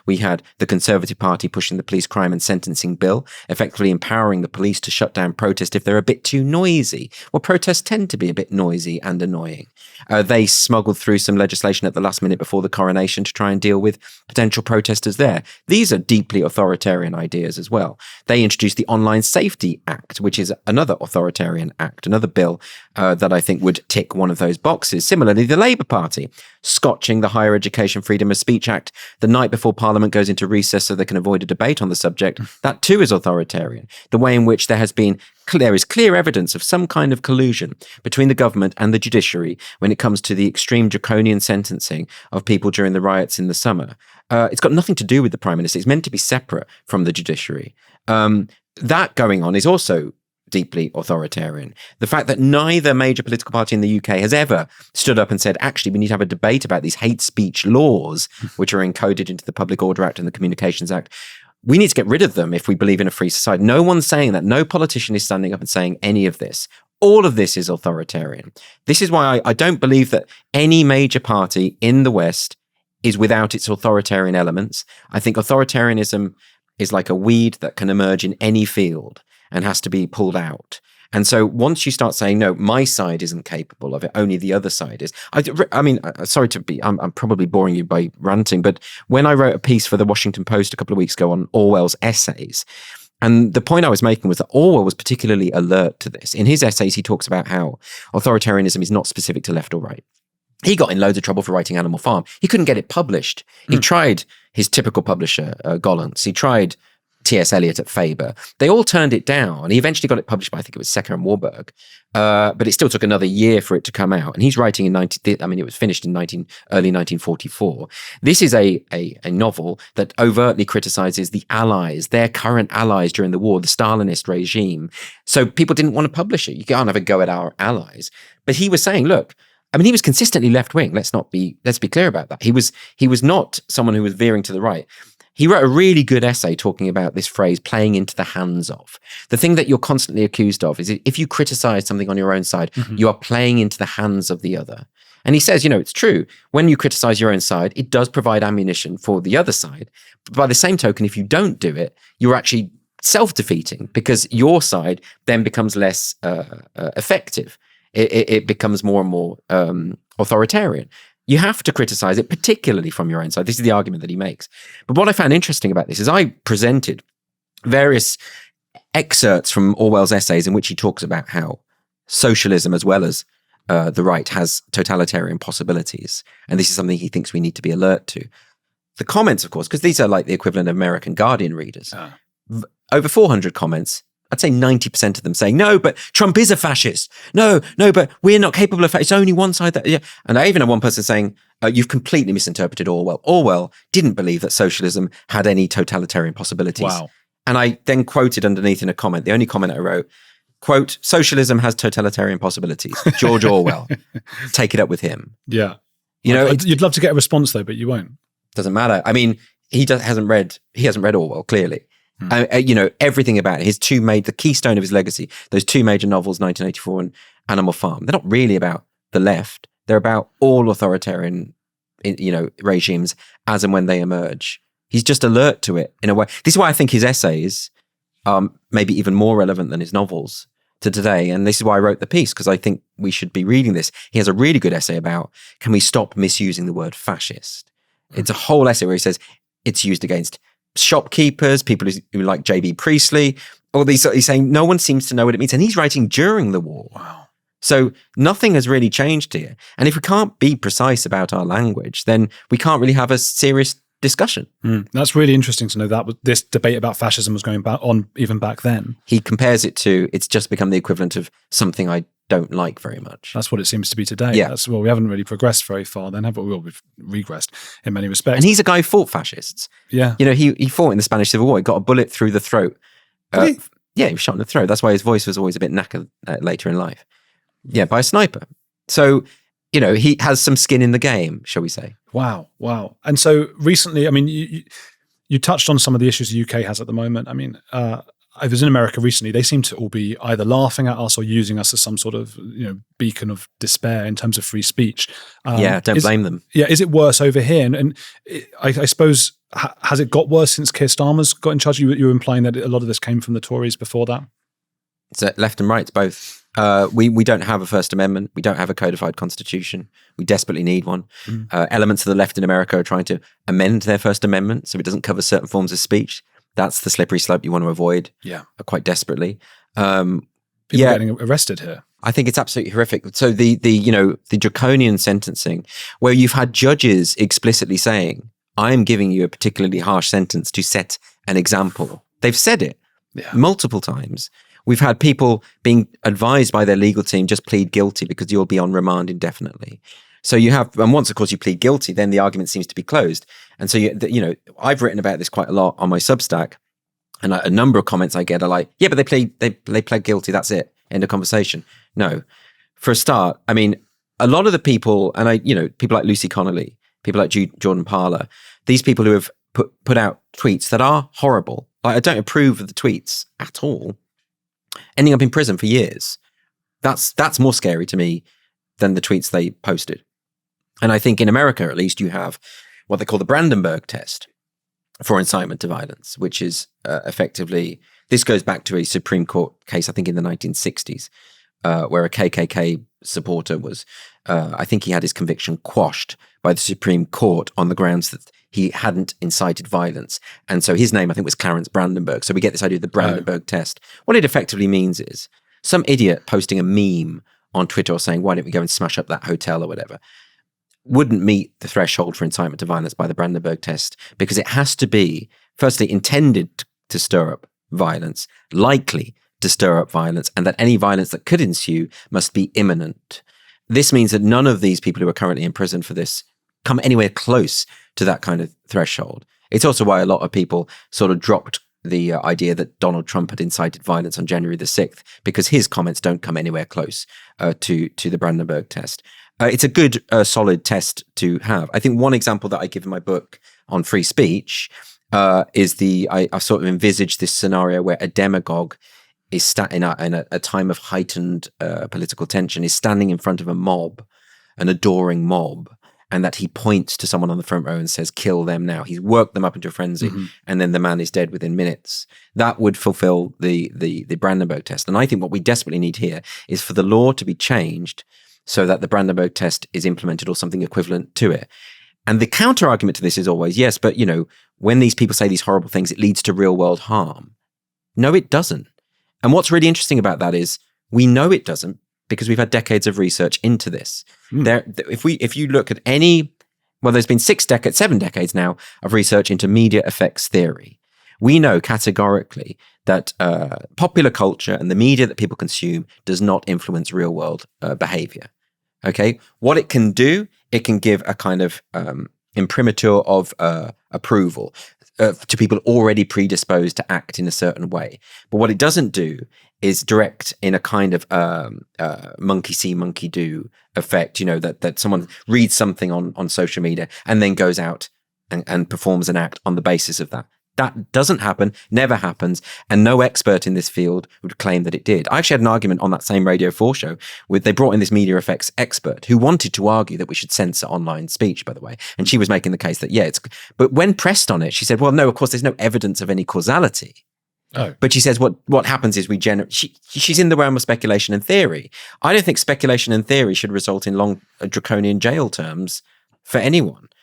We had the Conservative Party pushing the police crime and sentencing bill, effectively empowering the police to shut down protest if they're a bit too noisy. Well, protests tend to be a bit noisy and annoying. They smuggled through some legislation at the last minute before the coronation to try and deal with potential protesters there. These are deeply authoritarian ideas as well. They introduced the Online Safety Act, which is another authoritarian act, another bill that I think would tick one of those boxes. Similarly, the Labour Party, scotching the Higher Education Freedom of Speech Act the night before Parliament goes into recess so they can avoid a debate on the subject. That too is authoritarian. The way in which there is clear evidence of some kind of collusion between the government and the judiciary when it comes to the extreme draconian sentencing of people during the riots in the summer. It's got nothing to do with the Prime Minister. It's meant to be separate from the judiciary. That going on is also deeply authoritarian. The fact that neither major political party in the UK has ever stood up and said, actually, we need to have a debate about these hate speech laws, which are encoded into the Public Order Act and the Communications Act. We need to get rid of them if we believe in a free society. No one's saying that. No politician is standing up and saying any of this. All of this is authoritarian. This is why I don't believe that any major party in the West is without its authoritarian elements. I think authoritarianism is like a weed that can emerge in any field and has to be pulled out. And so once you start saying, no, my side isn't capable of it, only the other side is. I mean, sorry to be, I'm probably boring you by ranting, but when I wrote a piece for the Washington Post a couple of weeks ago on Orwell's essays, and the point I was making was that Orwell was particularly alert to this. In his essays, he talks about how authoritarianism is not specific to left or right. He got in loads of trouble for writing Animal Farm. He couldn't get it published. He tried his typical publisher, Gollancz. He tried T.S. Eliot at Faber. They all turned it down. He eventually got it published by, I think it was Secker and Warburg. But it still took another year for it to come out. And he's writing it was finished in early 1944. This is a novel that overtly criticizes the Allies, their current allies during the war, the Stalinist regime. So people didn't want to publish it. You can't have a go at our allies. But he was saying, look, I mean, he was consistently left-wing. Let's be clear about that. He was not someone who was veering to the right. He wrote a really good essay talking about this phrase, playing into the hands of. The thing that you're constantly accused of is if you criticize something on your own side, you are playing into the hands of the other. And he says, it's true. When you criticize your own side, it does provide ammunition for the other side. But by the same token, if you don't do it, you're actually self-defeating because your side then becomes less effective. It becomes more and more authoritarian. You have to criticize it, particularly from your own side. This is the argument that he makes. But what I found interesting about this is I presented various excerpts from Orwell's essays in which he talks about how socialism, as well as the right, has totalitarian possibilities. And this is something he thinks we need to be alert to. The comments, of course, because these are like the equivalent of American Guardian readers, over 400 comments. I'd say 90% of them saying, no, but Trump is a fascist. No, but we're not capable of it's only one side that, yeah. And I even had one person saying, you've completely misinterpreted Orwell. Orwell didn't believe that socialism had any totalitarian possibilities. Wow. And I then quoted underneath in a comment, the only comment I wrote, quote, socialism has totalitarian possibilities. George Orwell. Take it up with him. Yeah. You'd love to get a response though, but you won't. Doesn't matter. I mean, he hasn't read Orwell, clearly. Everything about it, the keystone of his legacy, those two major novels, 1984 and Animal Farm, they're not really about the left. They're about all authoritarian, regimes as and when they emerge. He's just alert to it in a way. This is why I think his essays are maybe even more relevant than his novels to today. And this is why I wrote the piece, because I think we should be reading this. He has a really good essay about, can we stop misusing the word fascist? It's a whole essay where he says it's used against shopkeepers, people who like J.B. Priestley, all these. He's saying no one seems to know what it means, and he's writing during the war. Wow! So nothing has really changed here. And if we can't be precise about our language, then we can't really have a serious discussion. That's really interesting to know that this debate about fascism was going on even back then. He compares it to it's just become the equivalent of something I don't like very much. That's what it seems to be today. Yeah. We haven't really progressed very far then, have we? Well, we've regressed in many respects. And he's a guy who fought fascists. Yeah. He fought in the Spanish Civil War. He got a bullet through the throat. Yeah, he was shot in the throat. That's why his voice was always a bit knackered later in life. Yeah, by a sniper. So, he has some skin in the game, shall we say. Wow. And so recently, I mean, you touched on some of the issues the UK has at the moment. I mean, I was in America recently. They seem to all be either laughing at us or using us as some sort of beacon of despair in terms of free speech. Don't blame them. Yeah, is it worse over here? And I suppose has it got worse since Keir Starmer's got in charge? You were implying that a lot of this came from the Tories before that. It's left and right, both. We don't have a First Amendment. We don't have a codified constitution. We desperately need one. Elements of the left in America are trying to amend their First Amendment so it doesn't cover certain forms of speech. That's the slippery slope you want to avoid. Quite desperately. People getting arrested here. I think it's absolutely horrific. So the draconian sentencing, where you've had judges explicitly saying, "I am giving you a particularly harsh sentence to set an example." They've said it multiple times. We've had people being advised by their legal team, just plead guilty because you'll be on remand indefinitely. So you have, and once of course you plead guilty, then the argument seems to be closed. And so I've written about this quite a lot on my Substack, and a number of comments I get are like, "Yeah, but they pled guilty. That's it. End of conversation." No, for a start, I mean, a lot of the people, and people like Lucy Connolly, people like Jordan Parler, these people who have put out tweets that are horrible. Like, I don't approve of the tweets at all. Ending up in prison for years. That's more scary to me than the tweets they posted. And I think in America, at least, you have what they call the Brandenburg test for incitement to violence, which is effectively, this goes back to a Supreme Court case, I think in the 1960s, where a KKK supporter was, I think he had his conviction quashed by the Supreme Court on the grounds that he hadn't incited violence. And so his name, I think, was Clarence Brandenburg. So we get this idea of the Brandenburg test. What it effectively means is some idiot posting a meme on Twitter or saying, "Why don't we go and smash up that hotel," or whatever, wouldn't meet the threshold for incitement to violence by the Brandenburg test, because it has to be, firstly, intended to stir up violence, likely to stir up violence, and that any violence that could ensue must be imminent. This means that none of these people who are currently in prison for this come anywhere close to that kind of threshold. It's also why a lot of people sort of dropped the idea that Donald Trump had incited violence on January the 6th, because his comments don't come anywhere close to the Brandenburg test. It's a good, solid test to have. I think one example that I give in my book on free speech is I sort of envisaged this scenario where a demagogue is in a time of heightened political tension, is standing in front of a mob, an adoring mob, and that he points to someone on the front row and says, "Kill them now." He's worked them up into a frenzy, and then the man is dead within minutes. That would fulfill the Brandenburg test. And I think what we desperately need here is for the law to be changed so that the Brandenburg test is implemented or something equivalent to it. And the counter argument to this is always, yes, but when these people say these horrible things, it leads to real world harm. No, it doesn't. And what's really interesting about that is we know it doesn't, because we've had decades of research into this. If you look at there's been 7 decades now of research into media effects theory. We know categorically that popular culture and the media that people consume does not influence real world behavior. Okay, what it can do, it can give a kind of imprimatur of approval to people already predisposed to act in a certain way. But what it doesn't do is direct in a kind of monkey see, monkey do effect, that someone reads something on social media and then goes out and performs an act on the basis of that. That doesn't happen, never happens, and no expert in this field would claim that it did. I actually had an argument on that same Radio 4 show they brought in this media effects expert who wanted to argue that we should censor online speech, by the way. And she was making the case that, but when pressed on it, she said, well, no, of course, there's no evidence of any causality. Oh. But she says what happens is she's in the realm of speculation and theory. I don't think speculation and theory should result in long draconian jail terms for anyone.